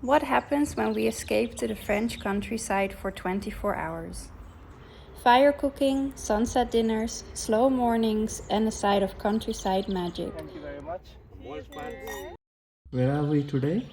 What happens when we escape to the French countryside for 24 hours? Fire cooking, sunset dinners, slow mornings, and a side of countryside magic. Thank you very much. Where are we today?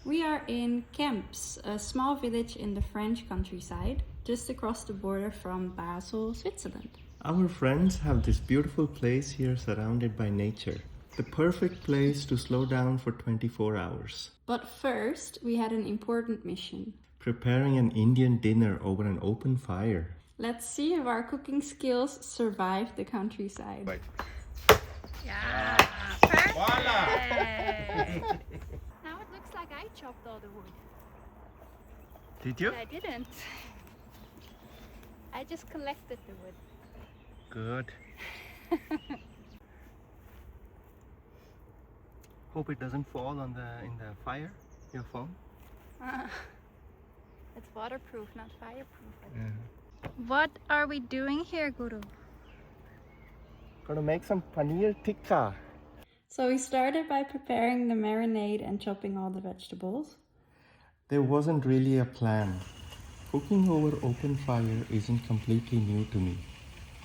We are in Kembs, a small village in the French countryside, just across the border from Basel, Switzerland. Our friends have this beautiful place here surrounded by nature. The perfect place to slow down for 24 hours. But first, we had an important mission. Preparing an Indian dinner over an open fire. Let's see if our cooking skills survive the countryside. Right. Yeah, perfect. Now it looks like I chopped all the wood. Did you? But I didn't. I just collected the wood. Good. Hope it doesn't fall in the fire, your phone. It's waterproof, not fireproof. What are we doing here, Guru? Gonna make some Paneer Tikka. So we started by preparing the marinade and chopping all the vegetables. There wasn't really a plan. Cooking over open fire isn't completely new to me.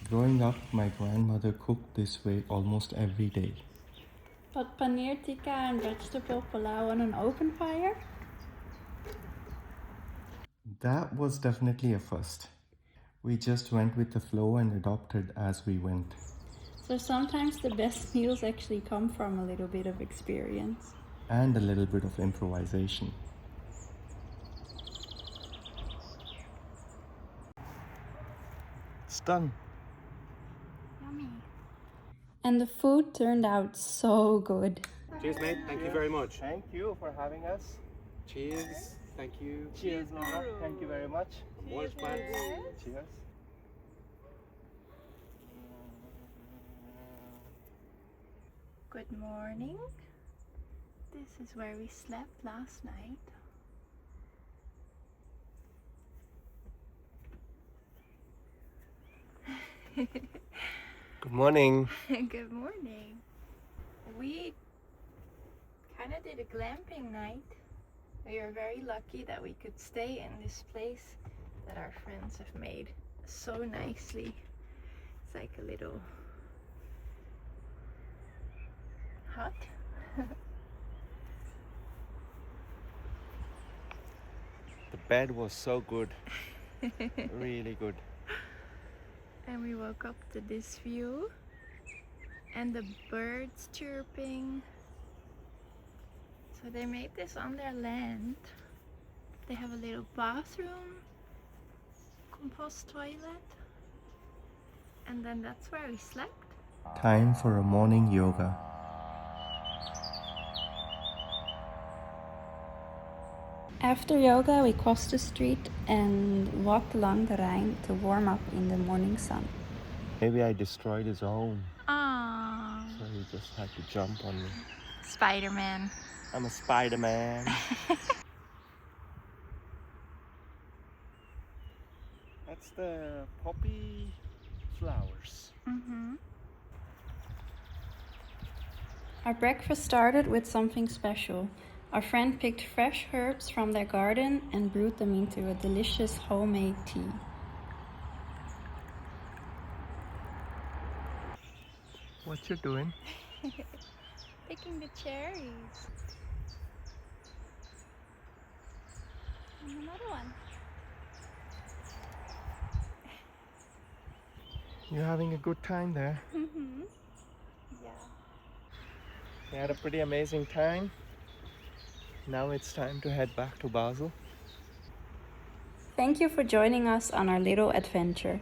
Growing up, my grandmother cooked this way almost every day. But paneer tikka and vegetable pulao on an open fire? That was definitely a first. We just went with the flow and adopted as we went. So sometimes the best meals actually come from a little bit of experience. And a little bit of improvisation. It's done. Yummy. And the food turned out so good. Cheers, mate. Thank you very much. Thank you for having us. Cheers. Thank you. Cheers, Laura. Thank you very much. Cheers, man. Cheers. Good morning. This is where we slept last night. Good morning. Good morning. We kind of did a glamping night. We are very lucky that we could stay in this place that our friends have made so nicely. It's like a little hut. The bed was so good. Really good. And we woke up to this view and the birds chirping. So they made this on their land. They have a little bathroom, compost toilet, and then that's where we slept. Time for a morning yoga. After yoga, we crossed the street and walked along the Rhine to warm up in the morning sun. Maybe I destroyed his home, Aww. so he just had to jump on me. Spider-Man. I'm a Spider-Man. That's the poppy flowers. Our breakfast started with something special. Our friend picked fresh herbs from their garden and brewed them into a delicious homemade tea. What you doing? Picking the cherries. And another one. You're having a good time there. Yeah. We had a pretty amazing time. Now it's time to head back to Basel. Thank you for joining us on our little adventure.